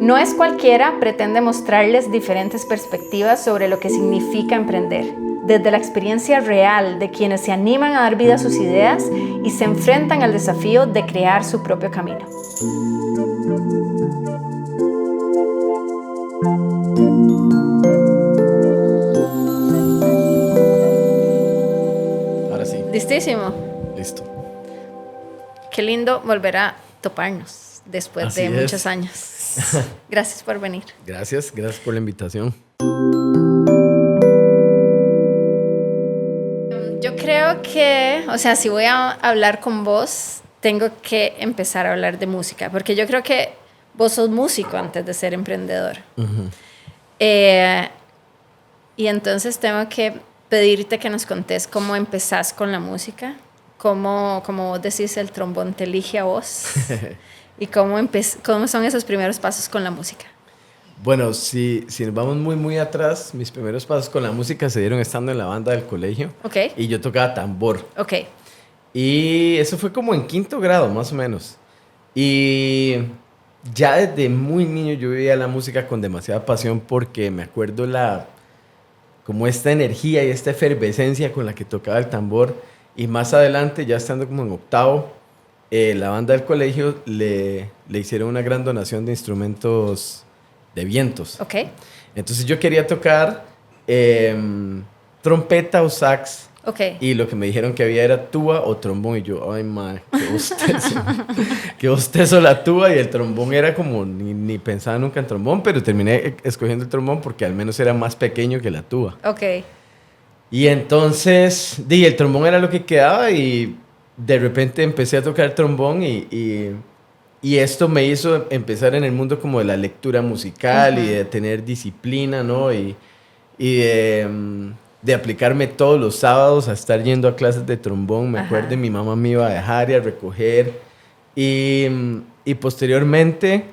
No es cualquiera pretende mostrarles diferentes perspectivas sobre lo que significa emprender, desde la experiencia real de quienes se animan a dar vida a sus ideas y se enfrentan al desafío de crear su propio camino. Ahora sí. ¿Listísimo? Listo. Qué lindo volver a toparnos después Así de es. muchos años. Gracias por venir. Gracias por la invitación. Yo creo que, o sea, si voy a hablar con vos, tengo que empezar a hablar de música, porque yo creo que vos sos músico antes de ser emprendedor. Uh-huh. Y entonces tengo que pedirte que nos contés cómo empezás con la música, cómo vos decís, el trombón te elige a vos, y cómo son esos primeros pasos con la música. Bueno, si nos vamos muy atrás, mis primeros pasos con la música se dieron estando en la banda del colegio. Ok. Y yo tocaba tambor. Ok. Y eso fue como en 5º grado, más o menos. Y ya desde muy niño yo vivía la música con demasiada pasión porque me acuerdo como esta energía y esta efervescencia con la que tocaba el tambor. Y más adelante, ya estando como en 8º, la banda del colegio le hicieron una gran donación de instrumentos de vientos. Ok. Entonces yo quería tocar trompeta o sax. Ok. Y lo que me dijeron que había era tuba o trombón. Y yo, ay, madre, qué bostezo. Qué bostezo la tuba. Y el trombón era como, ni pensaba nunca en trombón, pero terminé escogiendo el trombón porque al menos era más pequeño que la tuba. Ok. Y entonces, el trombón era lo que quedaba y de repente empecé a tocar trombón y esto me hizo empezar en el mundo como de la lectura musical. Uh-huh. Y de tener disciplina, ¿no? Y de aplicarme todos los sábados a estar yendo a clases de trombón. Me acuerdo, y mi mamá me iba a dejar y a recoger. Y posteriormente,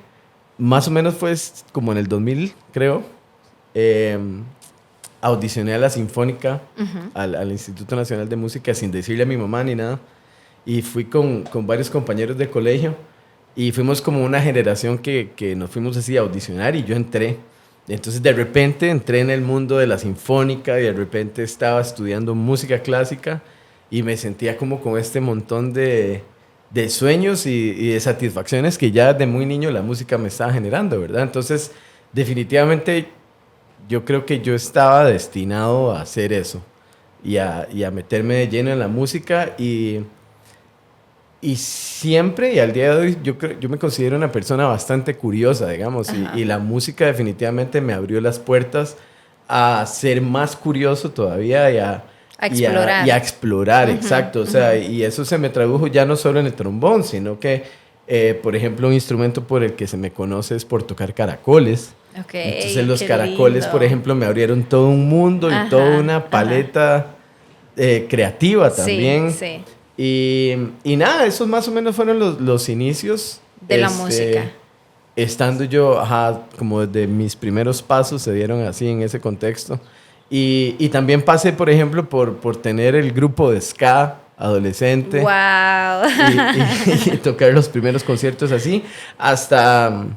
más o menos fue como en el 2000, creo, audicioné a la Sinfónica, uh-huh, al Instituto Nacional de Música, sin decirle a mi mamá ni nada. Y fui con varios compañeros de colegio. Y fuimos como una generación que nos fuimos así a audicionar y yo entré. Entonces de repente entré en el mundo de la sinfónica y de repente estaba estudiando música clásica y me sentía como con este montón de sueños y de satisfacciones que ya de muy niño la música me estaba generando, ¿verdad? Entonces definitivamente yo creo que yo estaba destinado a hacer eso y a meterme de lleno en la música y siempre y al día de hoy yo me considero una persona bastante curiosa, digamos, y la música definitivamente me abrió las puertas a ser más curioso todavía y a explorar, uh-huh, exacto. O sea, uh-huh, y eso se me tradujo ya no solo en el trombón, sino que, por ejemplo, un instrumento por el que se me conoce es por tocar caracoles. Okay, entonces los caracoles, lindo, por ejemplo, me abrieron todo un mundo y toda una paleta creativa también. Sí, sí. Y nada, esos más o menos fueron los inicios de la música. Estando yo, como desde mis primeros pasos se dieron así en ese contexto. Y también pasé, por ejemplo, por tener el grupo de ska adolescente. ¡Wow! Y tocar los primeros conciertos así. Hasta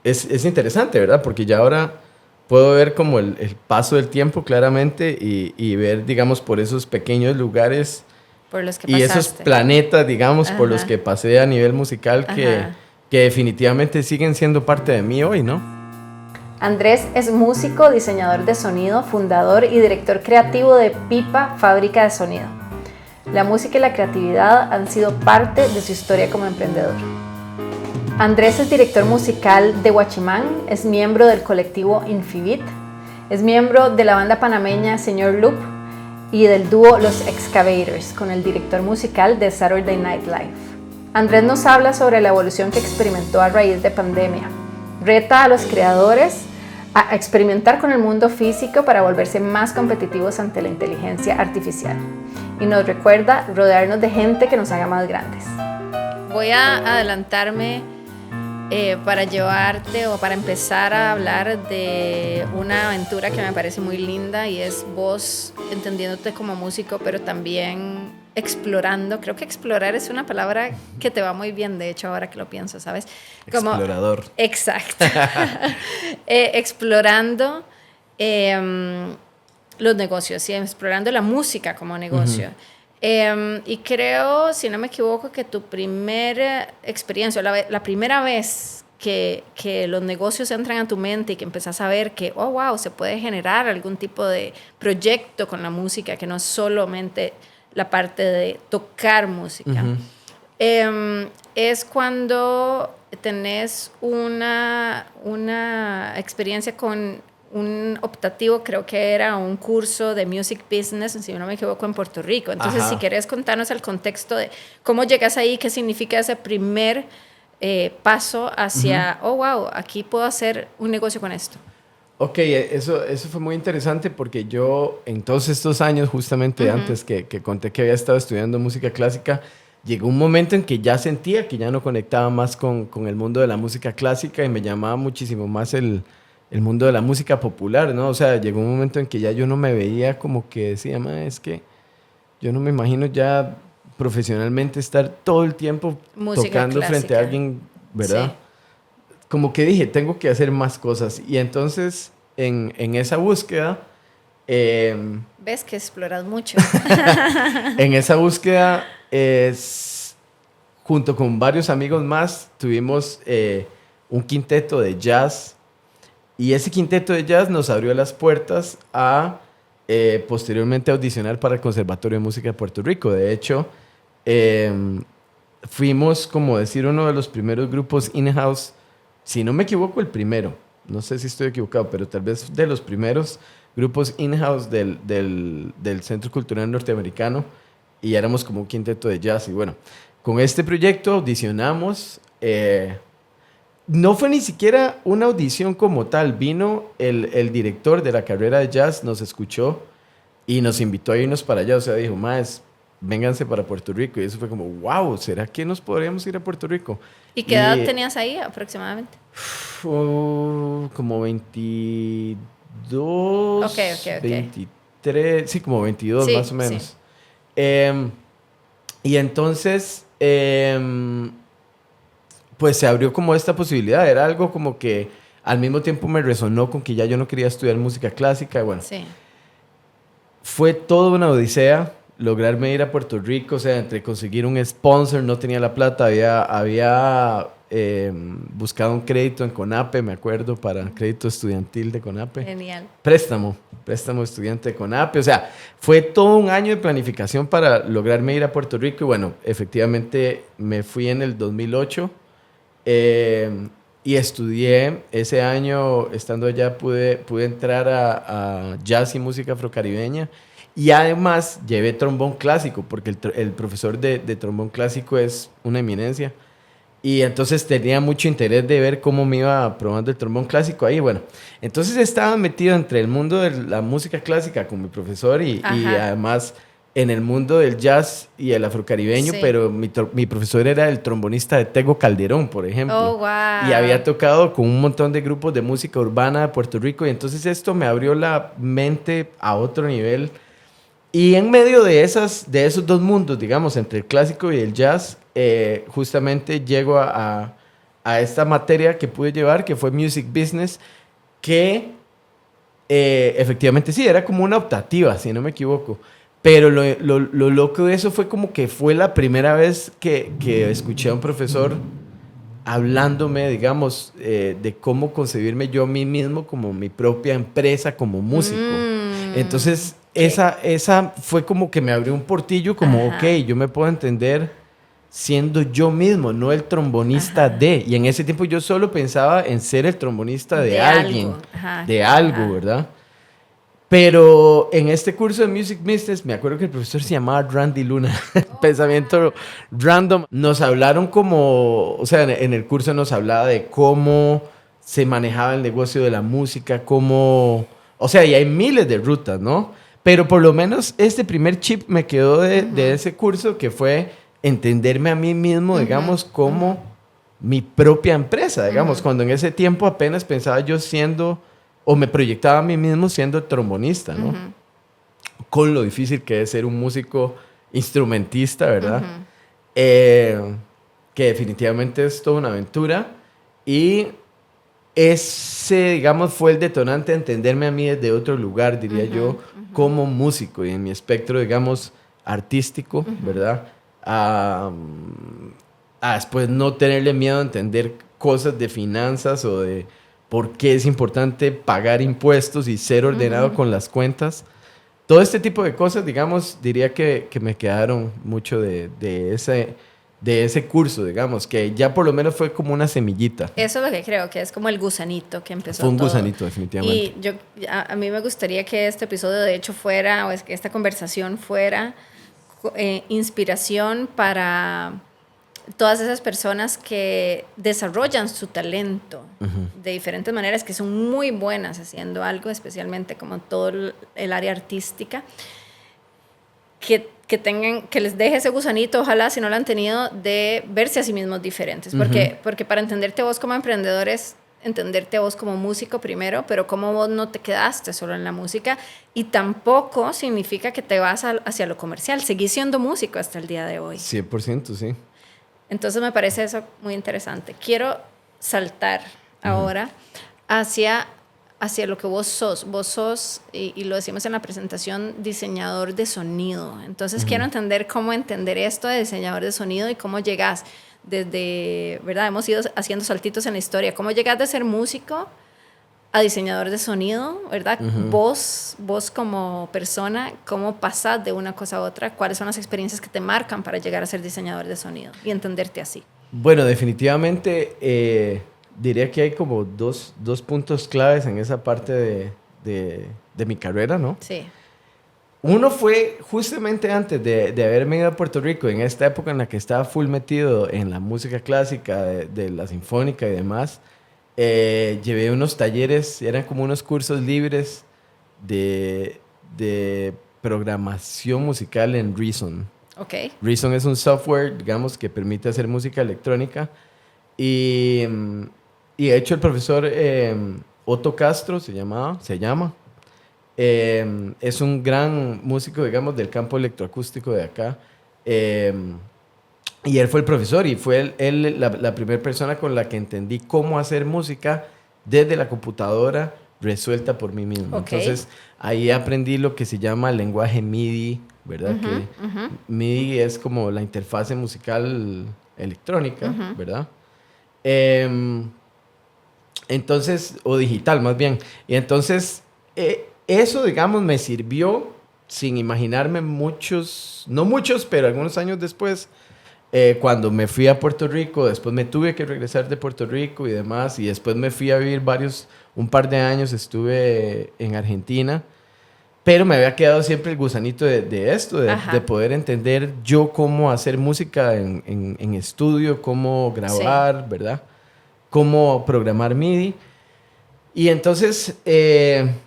es interesante, ¿verdad? Porque ya ahora puedo ver como el paso del tiempo claramente y ver, digamos, por esos pequeños lugares por los que pasaste. Y esos planetas, digamos, por los que pasé a nivel musical que definitivamente siguen siendo parte de mí hoy, ¿no? Andrés es músico, diseñador de sonido, fundador y director creativo de Pipa, fábrica de sonido. La música y la creatividad han sido parte de su historia como emprendedor. Andrés es director musical de Guachimán, es miembro del colectivo Infibit, es miembro de la banda panameña Señor Loop y del dúo Los Excavators, con el director musical de Saturday Night Live. Andrés nos habla sobre la evolución que experimentó a raíz de pandemia. Reta a los creadores a experimentar con el mundo físico para volverse más competitivos ante la inteligencia artificial. Y nos recuerda rodearnos de gente que nos haga más grandes. Voy a adelantarme para llevarte o para empezar a hablar de una aventura que me parece muy linda y es vos entendiéndote como músico, pero también explorando. Creo que explorar es una palabra que te va muy bien, de hecho, ahora que lo pienso, ¿sabes? Como, explorador. Exacto. Explorando los negocios, ¿sí? Explorando la música como negocio. Y creo, si no me equivoco, que tu primera experiencia, la primera vez que los negocios entran a tu mente y que empezás a ver que, oh, wow, se puede generar algún tipo de proyecto con la música, que no es solamente la parte de tocar música. Es cuando tenés una experiencia con un optativo, creo que era un curso de Music Business, si no me equivoco, en Puerto Rico. Entonces, si querés contarnos el contexto de cómo llegas ahí, qué significa ese primer paso hacia, oh, wow, aquí puedo hacer un negocio con esto. Ok, eso fue muy interesante porque yo en todos estos años, justamente antes que conté que había estado estudiando música clásica, llegó un momento en que ya sentía que ya no conectaba más con el mundo de la música clásica y me llamaba muchísimo más el mundo de la música popular, ¿no? O sea, llegó un momento en que ya yo no me veía como que decía, es que yo no me imagino ya profesionalmente estar todo el tiempo música tocando clásica frente a alguien, ¿verdad? Sí. Como que dije, tengo que hacer más cosas. Y entonces, en esa búsqueda... ¿Ves que exploras mucho? En esa búsqueda, junto con varios amigos más, tuvimos un quinteto de jazz. Y ese quinteto de jazz nos abrió las puertas a posteriormente audicionar para el Conservatorio de Música de Puerto Rico. De hecho, fuimos, como decir, uno de los primeros grupos in-house, si no me equivoco, el primero. No sé si estoy equivocado, pero tal vez de los primeros grupos in-house del Centro Cultural Norteamericano. Y éramos como un quinteto de jazz. Y bueno, con este proyecto audicionamos... no fue ni siquiera una audición como tal. Vino el director de la carrera de jazz, nos escuchó y nos invitó a irnos para allá. O sea, dijo, vénganse para Puerto Rico. Y eso fue como, wow, ¿será que nos podríamos ir a Puerto Rico? ¿Y qué edad tenías ahí aproximadamente? Como 22, okay. 23, sí, como 22 sí, más o menos. Sí. Y entonces... pues se abrió como esta posibilidad. Era algo como que al mismo tiempo me resonó con que ya yo no quería estudiar música clásica. Bueno, sí. Fue toda una odisea lograrme ir a Puerto Rico. O sea, entre conseguir un sponsor, no tenía la plata. Había buscado un crédito en CONAPE, me acuerdo, para crédito estudiantil de CONAPE. Genial. Préstamo estudiante de CONAPE. O sea, fue todo un año de planificación para lograrme ir a Puerto Rico. Y bueno, efectivamente me fui en el 2008. Y estudié ese año, estando allá pude entrar a jazz y música afrocaribeña y además llevé trombón clásico porque el profesor de trombón clásico es una eminencia y entonces tenía mucho interés de ver cómo me iba probando el trombón clásico ahí. Bueno, entonces estaba metido entre el mundo de la música clásica con mi profesor y además... en el mundo del jazz y el afrocaribeño, sí. Pero mi profesor era el trombonista de Tego Calderón, por ejemplo. Oh, wow. Y había tocado con un montón de grupos de música urbana de Puerto Rico, y entonces esto me abrió la mente a otro nivel. Y en medio de esos dos mundos, digamos, entre el clásico y el jazz, justamente llego a esta materia que pude llevar, que fue Music Business, que efectivamente sí, era como una optativa, si no me equivoco. Pero lo loco de eso fue como que fue la primera vez que escuché a un profesor hablándome, digamos, de cómo concebirme yo a mí mismo como mi propia empresa, como músico. Entonces, esa fue como que me abrió un portillo, como, ok, yo me puedo entender siendo yo mismo, no el trombonista de. Y en ese tiempo yo solo pensaba en ser el trombonista de alguien, de algo, ¿verdad? Pero en este curso de Music Business, me acuerdo que el profesor se llamaba Randy Luna, pensamiento random. Nos hablaron como, o sea, en el curso nos hablaba de cómo se manejaba el negocio de la música, cómo, o sea, y hay miles de rutas, ¿no? Pero por lo menos este primer chip me quedó de ese curso, que fue entenderme a mí mismo, digamos, como mi propia empresa, digamos, cuando en ese tiempo apenas pensaba yo siendo... o me proyectaba a mí mismo siendo trombonista, ¿no? Con lo difícil que es ser un músico instrumentista, ¿verdad? Que definitivamente es toda una aventura. Y ese, digamos, fue el detonante de entenderme a mí desde otro lugar, diría yo, como músico y en mi espectro, digamos, artístico, ¿verdad? A después no tenerle miedo a entender cosas de finanzas o de por qué es importante pagar impuestos y ser ordenado con las cuentas. Todo este tipo de cosas, digamos, diría que me quedaron mucho de ese curso, digamos, que ya por lo menos fue como una semillita. Eso es lo que creo, que es como el gusanito que empezó Fue un todo. gusanito, definitivamente. Y a mí me gustaría que este episodio, de hecho, fuera, o es que esta conversación fuera inspiración para todas esas personas que desarrollan su talento de diferentes maneras, que son muy buenas haciendo algo, especialmente como todo el área artística, que les deje ese gusanito, ojalá, si no lo han tenido, de verse a sí mismos diferentes. Porque para entenderte vos como emprendedor es entenderte vos como músico primero, pero como vos no te quedaste solo en la música, y tampoco significa que te vas hacia lo comercial. Seguís siendo músico hasta el día de hoy. 100%, sí. Entonces me parece eso muy interesante. Quiero saltar ahora hacia lo que vos sos. Vos sos, y lo decimos en la presentación, diseñador de sonido. Entonces quiero entender cómo entender esto de diseñador de sonido y cómo llegas desde, ¿verdad? Hemos ido haciendo saltitos en la historia. ¿Cómo llegas de ser músico a diseñador de sonido, ¿verdad? Vos como persona, ¿cómo pasás de una cosa a otra? ¿Cuáles son las experiencias que te marcan para llegar a ser diseñador de sonido y entenderte así? Bueno, definitivamente diría que hay como dos puntos claves en esa parte de mi carrera, ¿no? Sí. Uno fue justamente antes de haberme ido a Puerto Rico, en esta época en la que estaba full metido en la música clásica, de la sinfónica y demás. Llevé unos talleres, eran como unos cursos libres de programación musical en Reason. Okay. Reason es un software, digamos, que permite hacer música electrónica. Y de hecho el profesor Otto Castro se llama. Es un gran músico, digamos, del campo electroacústico de acá. Y él fue el profesor y fue él la primera persona con la que entendí cómo hacer música desde la computadora resuelta por mí mismo. Okay. Entonces, ahí aprendí lo que se llama el lenguaje MIDI, ¿verdad? MIDI es como la interfase musical electrónica, ¿verdad? Entonces, o digital más bien. Y entonces, eso, digamos, me sirvió sin imaginarme no muchos, pero algunos años después, cuando me fui a Puerto Rico, después me tuve que regresar de Puerto Rico y demás, y después me fui a vivir un par de años estuve en Argentina, pero me había quedado siempre el gusanito de esto, de poder entender yo cómo hacer música en estudio, cómo grabar, sí, ¿verdad? Cómo programar MIDI. Y entonces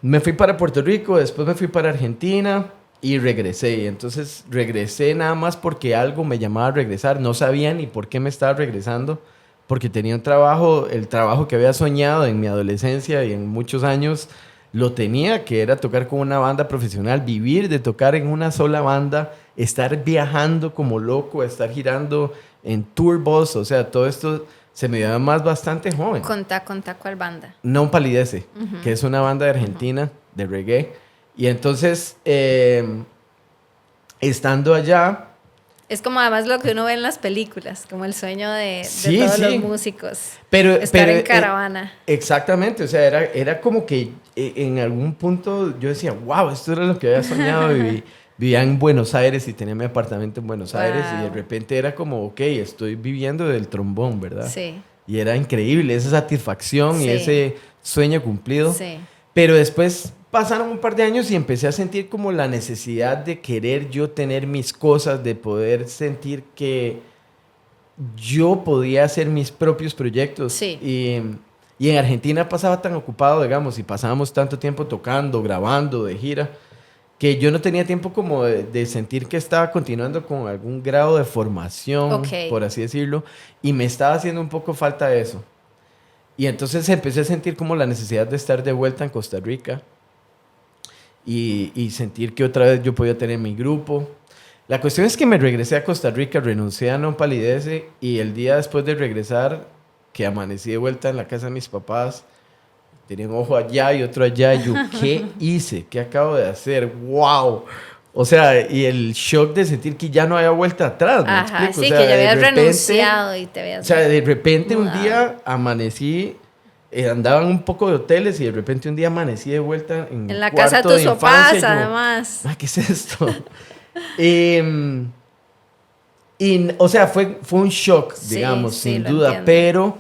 me fui para Puerto Rico, después me fui para Argentina y regresé. Y entonces regresé nada más porque algo me llamaba a regresar. No sabía ni por qué me estaba regresando, porque tenía un trabajo, el trabajo que había soñado en mi adolescencia y en muchos años lo tenía, que era tocar con una banda profesional, vivir de tocar en una sola banda, estar viajando como loco, estar girando en tour bus, o sea, todo esto se me dio más bastante joven. Contá cuál banda. No Palidece, que es una banda de Argentina, de reggae. Y entonces, estando allá... Es como además lo que uno ve en las películas, como el sueño de todos los músicos. Estar en caravana. Exactamente, o sea, era como que en algún punto yo decía, wow, esto era lo que había soñado. Vivía en Buenos Aires y tenía mi apartamento en Buenos Aires y de repente era como, ok, estoy viviendo del trombón, ¿verdad? Sí. Y era increíble esa satisfacción y ese sueño cumplido. Sí. Pero después pasaron un par de años y empecé a sentir como la necesidad de querer yo tener mis cosas, de poder sentir que yo podía hacer mis propios proyectos. Sí. Y en Argentina pasaba tan ocupado, digamos, y pasábamos tanto tiempo tocando, grabando, de gira, que yo no tenía tiempo como de sentir que estaba continuando con algún grado de formación, por así decirlo, y me estaba haciendo un poco falta eso. Y entonces empecé a sentir como la necesidad de estar de vuelta en Costa Rica y sentir que otra vez yo podía tener mi grupo. La cuestión es que me regresé a Costa Rica, renuncié a No Palidece y el día después de regresar, que amanecí de vuelta en la casa de mis papás, tenía un ojo allá y otro allá, y yo, ¿qué hice? ¿Qué acabo de hacer? ¡Wow! O sea, y el shock de sentir que ya no había vuelta atrás, ¿me explico? Sí, o sea, que ya habías repente, renunciado y te habías... O sea, de repente mudado. un día amanecí, andaban un poco de hoteles y de repente un día amanecí de vuelta en la casa de tus papás, además. ¿Qué es esto? O sea, fue un shock, digamos, sin duda, entiendo. pero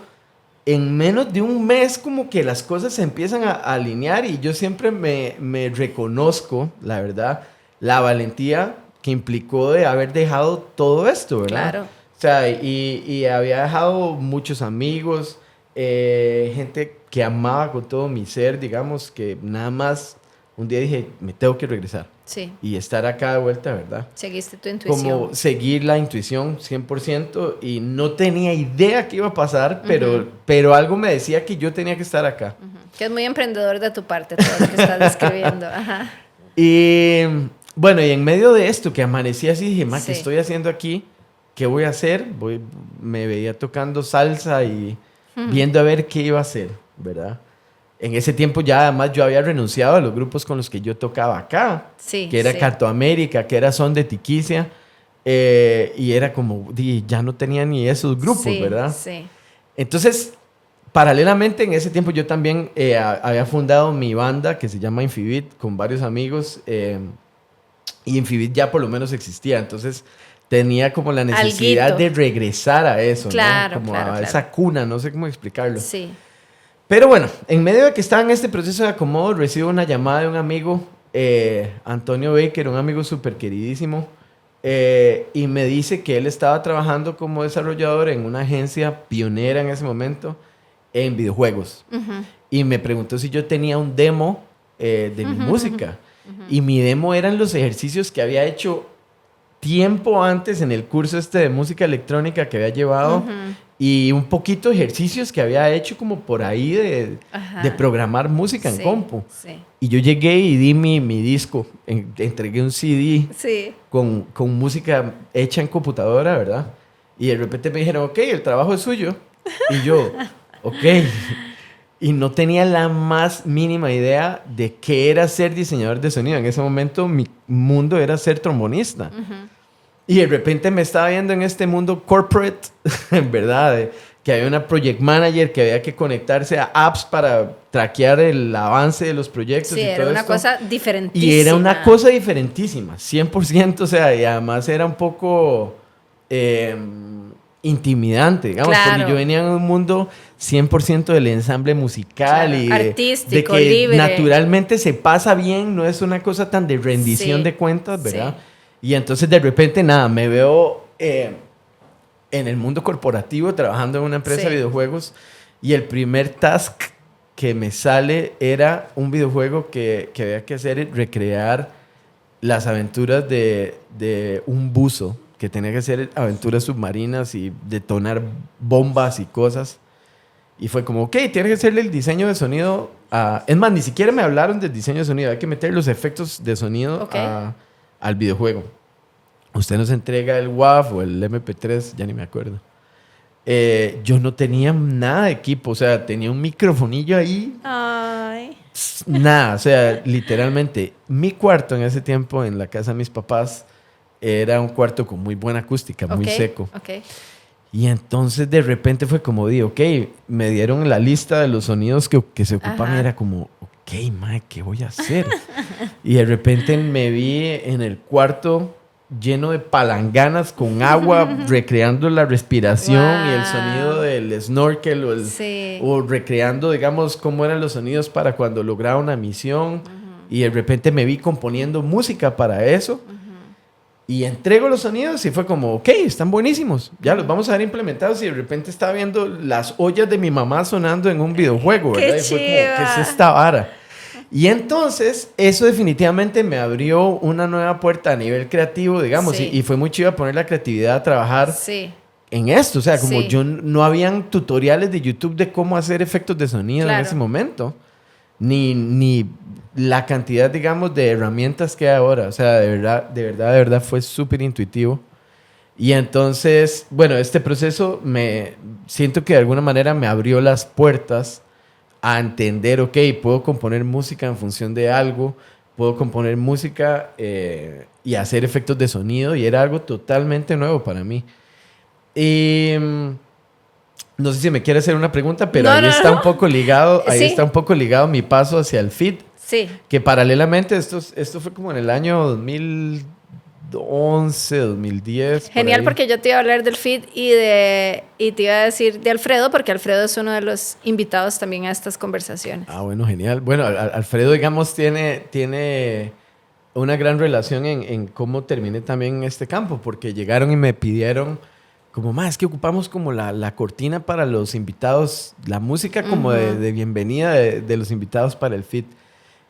en menos de un mes como que las cosas se empiezan a alinear y yo siempre me reconozco, la verdad, la valentía que implicó de haber dejado todo esto, ¿verdad? Claro. O sea, y había dejado muchos amigos, gente que amaba con todo mi ser, digamos, que nada más un día dije, me tengo que regresar. Sí. Y estar acá de vuelta, ¿verdad? Seguiste tu intuición. Como seguir la intuición 100% y no tenía idea qué iba a pasar, pero algo me decía que yo tenía que estar acá. Que es muy emprendedor de tu parte todo lo que estás describiendo. Ajá. Y bueno, y en medio de esto que amanecí así, dije, ma, Sí. ¿qué estoy haciendo aquí? ¿Qué voy a hacer? Me veía tocando salsa y viendo a ver qué iba a hacer, ¿verdad? En ese tiempo ya además yo había renunciado a los grupos con los que yo tocaba acá, Sí, que era sí. Canto América, que era Son de Tiquicia, y era como, ya no tenía ni esos grupos, Sí, ¿verdad? Sí. Entonces, paralelamente en ese tiempo yo también había fundado mi banda que se llama Infibit con varios amigos, y Infibit ya por lo menos existía, entonces tenía como la necesidad Alguito. de regresar a eso, Claro, ¿no? Como claro, a claro. esa cuna, no sé cómo explicarlo. Sí. Pero bueno, en medio de que estaba en este proceso de acomodo, recibo una llamada de un amigo, Antonio Baker, un amigo súper queridísimo, y me dice que él estaba trabajando como desarrollador en una agencia pionera en ese momento en videojuegos. Y me preguntó si yo tenía un demo de mi música. Y mi demo eran los ejercicios que había hecho tiempo antes en el curso este de música electrónica que había llevado. Y un poquito ejercicios que había hecho como por ahí de programar música en compu. Sí. Y yo llegué y di mi disco, entregué un CD Sí. con música hecha en computadora, ¿verdad? Y de repente me dijeron, ok, el trabajo es suyo. Y yo, ok. Y no tenía la más mínima idea de qué era ser diseñador de sonido. En ese momento mi mundo era ser trombonista. Y de repente me estaba viendo en este mundo corporate, en verdad, que había una project manager, que había que conectarse a apps para traquear el avance de los proyectos. Sí, y era todo una esto. cosa diferentísima. Y era una cosa diferentísima, 100%, o sea, y además era un poco intimidante, digamos, Claro. porque yo venía en un mundo 100% del ensamble musical, Claro, y artístico, de que libre. naturalmente se pasa bien, no es una cosa tan de rendición Sí, de cuentas, ¿verdad? sí. Y entonces de repente, nada, me veo en el mundo corporativo trabajando en una empresa Sí. de videojuegos, y el primer task que me sale era un videojuego que había que hacer, recrear las aventuras de un buzo, que tenía que hacer aventuras submarinas y detonar bombas y cosas. Y fue como, ok, tienes que hacerle el diseño de sonido es más, ni siquiera me hablaron del diseño de sonido, hay que meter los efectos de sonido Ok. al videojuego. Usted nos entrega el WAV o el MP3, ya ni me acuerdo. Yo no tenía nada de equipo, o sea, tenía un microfonillo ahí, Ay. nada, o sea, literalmente. Mi cuarto en ese tiempo en la casa de mis papás era un cuarto con muy buena acústica, muy Ok, seco. ok. Y entonces de repente fue como, ok, me dieron la lista de los sonidos que se ocupan. Ajá. Era como, ok, mae, ¿qué voy a hacer? Y de repente me vi en el cuarto lleno de palanganas con agua, recreando la respiración y el Wow. sonido del snorkel, Sí. o recreando, digamos, cómo eran los sonidos para cuando lograba una misión. Y de repente me vi componiendo música para eso. Y entrego los sonidos y fue como, ok, están buenísimos, ya los vamos a ver implementados. Y de repente estaba viendo las ollas de mi mamá sonando en un videojuego, ¡Qué ¿verdad? Y fue como, chiva! ¿qué es esta vara? Y entonces eso definitivamente me abrió una nueva puerta a nivel creativo, digamos, Sí. y fue muy chido poner la creatividad a trabajar Sí. en esto. O sea, como Sí. yo no habían tutoriales de YouTube de cómo hacer efectos de sonido en Claro. ese momento. ni la cantidad, digamos, de herramientas que hay ahora. O sea, de verdad fue súper intuitivo. Y entonces, bueno, este proceso siento que de alguna manera me abrió las puertas a entender, ok, puedo componer música en función de algo, puedo componer música y hacer efectos de sonido, y era algo totalmente nuevo para mí. Y no sé si me quiere hacer una pregunta, pero un poco ligado, ahí está un poco ligado mi paso hacia el feed. Sí. Que paralelamente, esto fue como en el año 2011, 2010. Genial, porque yo te iba a hablar del feed y te iba a decir de Alfredo, porque Alfredo es uno de los invitados también a estas conversaciones. Ah, bueno, genial. Bueno, Alfredo, digamos, tiene una gran relación en cómo terminé también en este campo, porque llegaron y me pidieron como, más es que ocupamos como la cortina para los invitados, la música como de bienvenida de los invitados para el feed.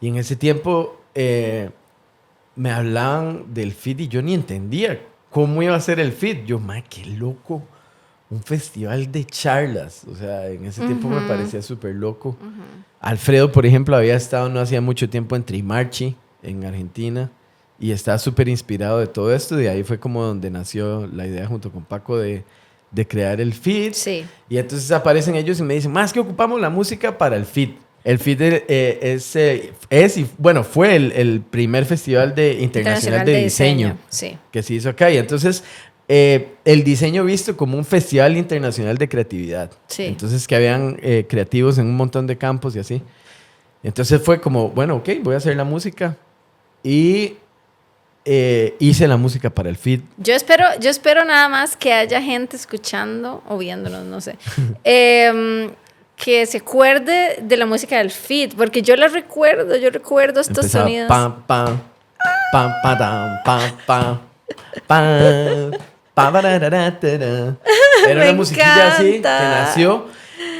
Y en ese tiempo me hablaban del feed y yo ni entendía cómo iba a ser el feed. Yo, qué loco, un festival de charlas. O sea, en ese tiempo me parecía súper loco. Alfredo, por ejemplo, había estado no hacía mucho tiempo en Trimarchi, en Argentina, y estaba súper inspirado de todo esto. Y ahí fue como donde nació la idea junto con Paco de crear el feed. Sí. Y entonces aparecen ellos y me dicen, más que ocupamos la música para el feed. El feed fue el primer festival internacional de diseño sí, que se hizo acá. Y entonces el diseño visto como un festival internacional de creatividad. Sí. Entonces que habían creativos en un montón de campos y así. Entonces fue como, bueno, ok, voy a hacer la música. Y hice la música para el feed. Yo espero nada más que haya gente escuchando o viéndonos, no sé. Que se acuerde de la música del feed, porque yo recuerdo estos empezaba sonidos. Pam, pam, pam, pam, pam, pam, pam, pam, era una musiquilla así que nació.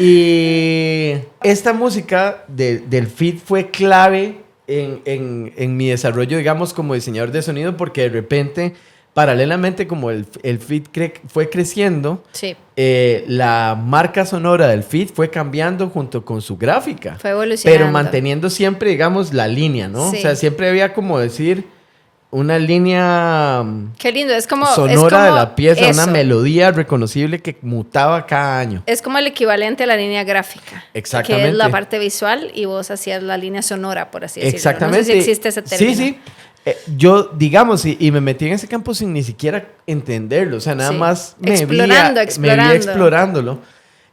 Y esta música del feed fue clave en mi desarrollo, digamos, como diseñador de sonido, porque de repente, paralelamente, como el feed fue creciendo, sí, la marca sonora del feed fue cambiando junto con su gráfica. Fue evolucionando. Pero manteniendo siempre, digamos, la línea, ¿no? Sí. O sea, siempre había como decir una línea qué lindo, es como sonora de la pieza, eso. una melodía reconocible que mutaba cada año. Es como el equivalente a la línea gráfica. Exactamente. Que es la parte visual y vos hacías la línea sonora, por así decirlo. Exactamente. No sé si existe ese término. Sí. Yo, digamos, y me metí en ese campo sin ni siquiera entenderlo. O sea, nada más me vi explorándolo.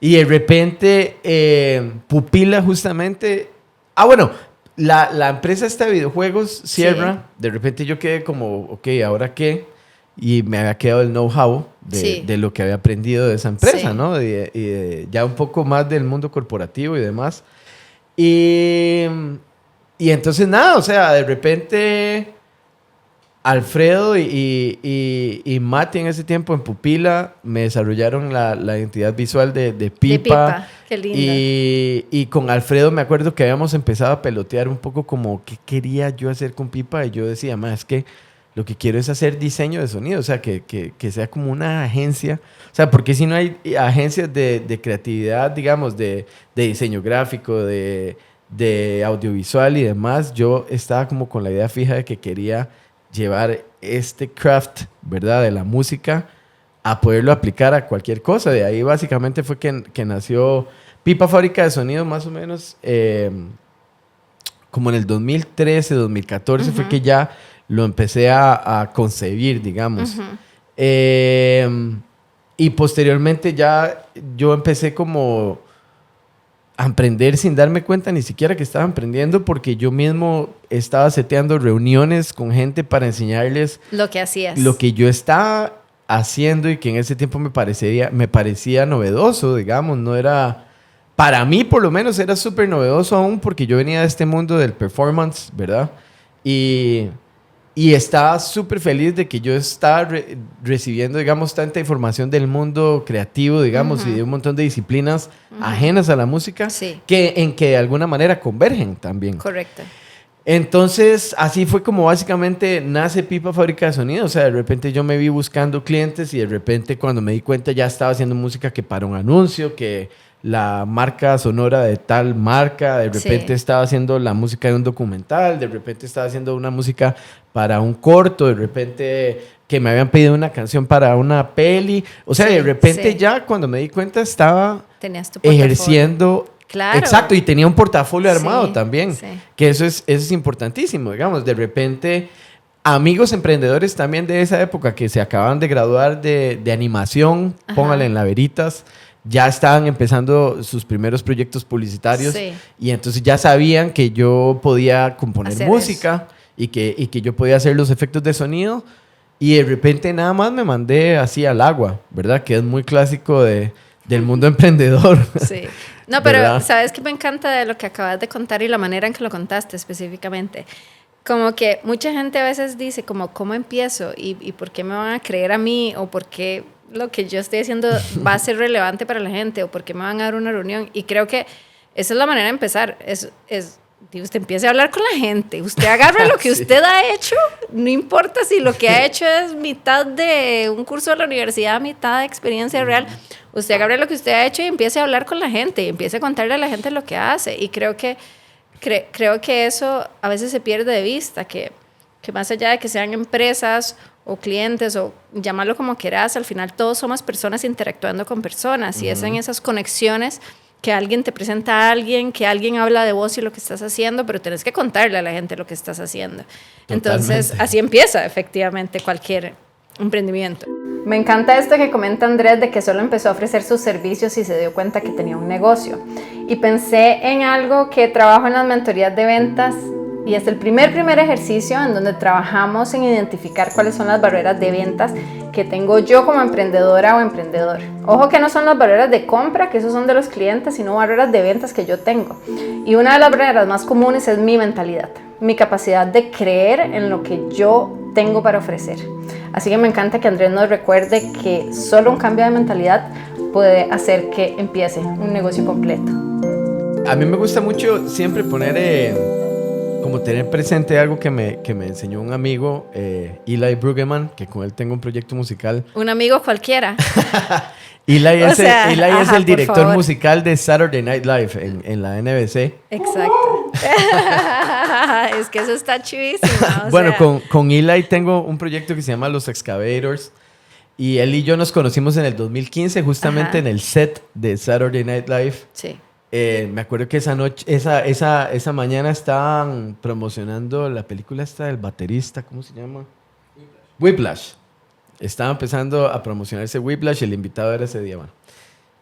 Y de repente, Pupila justamente... Ah, bueno, la empresa esta de videojuegos cierra. Sí. De repente yo quedé como, ok, ¿ahora qué? Y me había quedado el know-how de lo que había aprendido de esa empresa, ¿no? Y ya un poco más del mundo corporativo y demás. Y entonces nada, o sea, de repente... Alfredo y Mati en ese tiempo en Pupila me desarrollaron la identidad visual de Pipa. De Pipa, qué lindo. Y con Alfredo me acuerdo que habíamos empezado a pelotear un poco como qué quería yo hacer con Pipa. Y yo decía, es que lo que quiero es hacer diseño de sonido, o sea, que sea como una agencia. O sea, porque si no hay agencias de creatividad, digamos, de diseño gráfico, de audiovisual y demás, yo estaba como con la idea fija de que quería llevar este craft, ¿verdad?, de la música a poderlo aplicar a cualquier cosa. De ahí básicamente fue que nació Pipa Fábrica de Sonido, más o menos como en el 2013, 2014 fue que ya lo empecé a concebir, digamos. Y posteriormente ya yo empecé como a emprender sin darme cuenta ni siquiera que estaba emprendiendo, porque yo mismo estaba seteando reuniones con gente para enseñarles lo que hacías, lo que yo estaba haciendo, y que en ese tiempo me parecía novedoso, digamos. No era, para mí por lo menos era súper novedoso aún, porque yo venía de este mundo del performance, ¿verdad? Y estaba súper feliz de que yo estaba recibiendo, digamos, tanta información del mundo creativo, digamos, y de un montón de disciplinas ajenas a la música, que de alguna manera convergen también. Correcto. Entonces, así fue como básicamente nace Pipa Fábrica de Sonido. O sea, de repente yo me vi buscando clientes y de repente cuando me di cuenta ya estaba haciendo música que para un anuncio, que la marca sonora de tal marca, de repente estaba haciendo la música de un documental, de repente estaba haciendo una música para un corto, de repente que me habían pedido una canción para una peli. O sea, de repente ya cuando me di cuenta estaba ejerciendo. Claro. Exacto, y tenía un portafolio armado también, que eso es importantísimo, digamos. De repente, amigos emprendedores también de esa época que se acababan de graduar de animación, póngale en la Veritas, ya estaban empezando sus primeros proyectos publicitarios y entonces ya sabían que yo podía componer música y que yo podía hacer los efectos de sonido y de repente nada más me mandé así al agua, ¿verdad? Que es muy clásico del mundo emprendedor. Sí. No, pero ¿verdad? ¿Sabes qué me encanta de lo que acabas de contar y la manera en que lo contaste específicamente? Como que mucha gente a veces dice como, ¿cómo empiezo? ¿Y por qué me van a creer a mí? ¿O por qué lo que yo estoy haciendo va a ser relevante para la gente? ¿O por qué me van a dar una reunión? Y creo que esa es la manera de empezar. Usted empiece a hablar con la gente. Usted agarra lo que usted ha hecho. No importa si lo que ha hecho es mitad de un curso de la universidad, mitad de experiencia real. Usted agarra lo que usted ha hecho y empiece a hablar con la gente. Y empiece a contarle a la gente lo que hace. Y creo que eso a veces se pierde de vista. Que más allá de que sean empresas o clientes o llamarlo como quieras, al final todos somos personas interactuando con personas. Y es en esas conexiones que alguien te presenta a alguien, que alguien habla de vos y lo que estás haciendo, pero tenés que contarle a la gente lo que estás haciendo. Totalmente. Entonces, así empieza efectivamente cualquier emprendimiento. Me encanta esto que comenta Andrés de que solo empezó a ofrecer sus servicios y se dio cuenta que tenía un negocio. Y pensé en algo que trabajo en las mentorías de ventas y es el primer ejercicio en donde trabajamos en identificar cuáles son las barreras de ventas que tengo yo como emprendedora o emprendedor. Ojo que no son las barreras de compra, que esos son de los clientes, sino barreras de ventas que yo tengo. Y una de las barreras más comunes es mi mentalidad, mi capacidad de creer en lo que yo tengo para ofrecer. Así que me encanta que Andrés nos recuerde que solo un cambio de mentalidad puede hacer que empiece un negocio completo. A mí me gusta mucho siempre poner... como tener presente algo que me enseñó un amigo, Eli Brueggemann, que con él tengo un proyecto musical. Un amigo cualquiera. Eli es el director musical de Saturday Night Live en la NBC. Exacto. Es que eso está chivísimo. Bueno, con Eli tengo un proyecto que se llama Los Excavators. Y él y yo nos conocimos en el 2015, justamente en el set de Saturday Night Live. Sí. Me acuerdo que esa noche, esa mañana estaban promocionando la película esta del baterista, ¿cómo se llama? Whiplash. Estaba empezando a promocionarse Whiplash y el invitado era ese día. Bueno.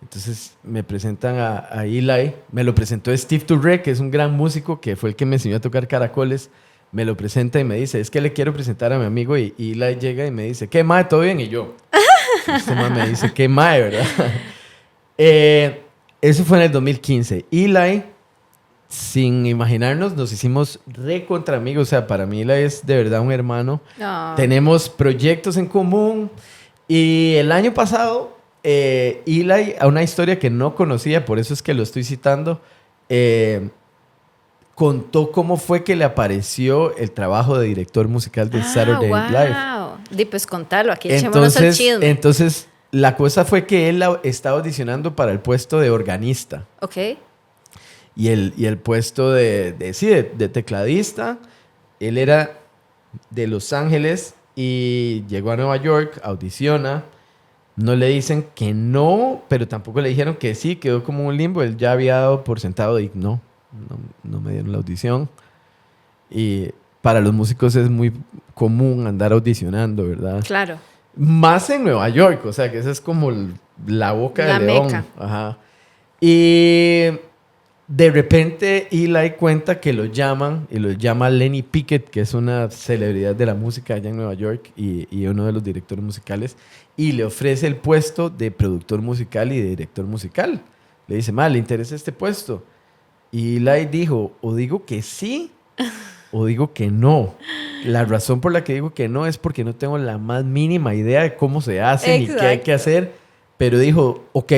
Entonces me presentan a Eli, me lo presentó Steve Turre, que es un gran músico que fue el que me enseñó a tocar caracoles. Me lo presenta y me dice, es que le quiero presentar a mi amigo. Y Eli llega y me dice, ¿qué mae? ¿Todo bien? Y yo, este mae me dice, ¿qué mae? ¿Verdad? Eso fue en el 2015. Eli, sin imaginarnos, nos hicimos recontra amigos. O sea, para mí Eli es de verdad un hermano. Oh. Tenemos proyectos en común. Y el año pasado, Eli, a una historia que no conocía, por eso es que lo estoy citando, contó cómo fue que le apareció el trabajo de director musical de Saturday Night Live. Pues contalo, aquí echémonos el chisme. Entonces, la cosa fue que él estaba audicionando para el puesto de organista. Ok. Y el puesto de tecladista, él era de Los Ángeles y llegó a Nueva York, audiciona. No le dicen que no, pero tampoco le dijeron que sí, quedó como un limbo. Él ya había dado por sentado y no me dieron la audición. Y para los músicos es muy común andar audicionando, ¿verdad? Claro. Más en Nueva York, o sea, que esa es como la boca la de león. meca. Ajá. Y de repente Eli cuenta que lo llaman, y lo llama Lenny Pickett, que es una celebridad de la música allá en Nueva York y uno de los directores musicales, y le ofrece el puesto de productor musical y de director musical. Le dice, ¿le interesa este puesto? Y Eli dijo, o digo que sí, o digo que no. La razón por la que digo que no es porque no tengo la más mínima idea de cómo se hace ni qué hay que hacer. Pero dijo, ok,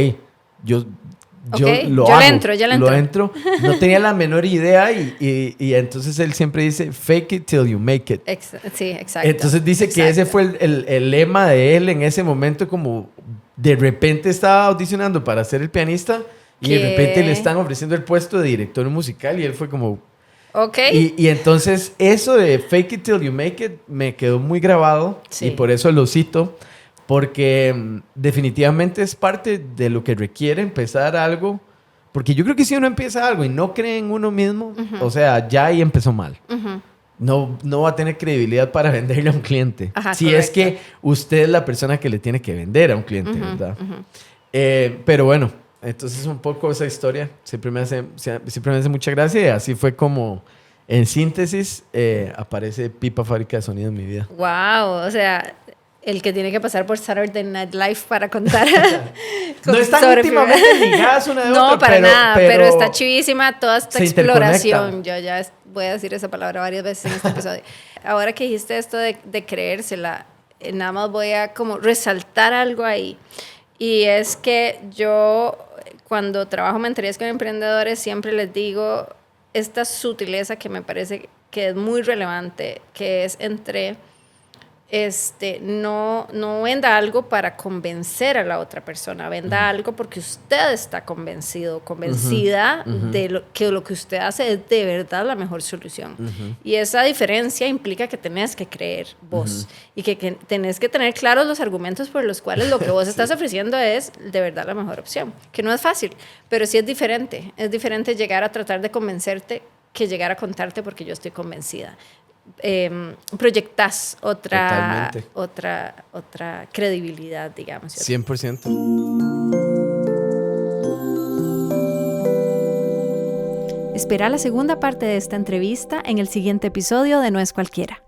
yo lo hago. Lo entro. No tenía la menor idea y entonces él siempre dice, fake it till you make it. Sí, exacto. Entonces dice que ese fue el lema de él en ese momento, como de repente estaba audicionando para ser el pianista Y de repente le están ofreciendo el puesto de director musical y él fue como... Ok. Y entonces eso de fake it till you make it me quedó muy grabado. Sí. Y por eso lo cito. Porque definitivamente es parte de lo que requiere empezar algo. Porque yo creo que si uno empieza algo y no cree en uno mismo, o sea, ya ahí empezó mal. No va a tener credibilidad para venderle a un cliente. Ajá, si correcto. Es que usted es la persona que le tiene que vender a un cliente, ¿verdad? Pero bueno, entonces un poco esa historia siempre me hace mucha gracia. Y así fue como, en síntesis, aparece Pipa Fábrica de Sonido en mi vida. Wow, o sea... El que tiene que pasar por Saturday Night Live para contar. No están íntimamente ligadas una de otra. No, para nada, pero está chivísima toda esta exploración. Yo ya voy a decir esa palabra varias veces en este episodio. Ahora que dijiste esto de creérsela, nada más voy a como resaltar algo ahí. Y es que yo, cuando trabajo mentorías con emprendedores, siempre les digo esta sutileza que me parece que es muy relevante, que es entre... no venda algo para convencer a la otra persona, venda algo porque usted está convencido, convencida de lo que usted hace es de verdad la mejor solución. Y esa diferencia implica que tenés que creer vos y que tenés que tener claros los argumentos por los cuales lo que vos estás ofreciendo es de verdad la mejor opción, que no es fácil, pero sí es diferente llegar a tratar de convencerte que llegar a contarte porque yo estoy convencida. Proyectas otra credibilidad, digamos. 100%. Espera la segunda parte de esta entrevista en el siguiente episodio de No es Cualquiera.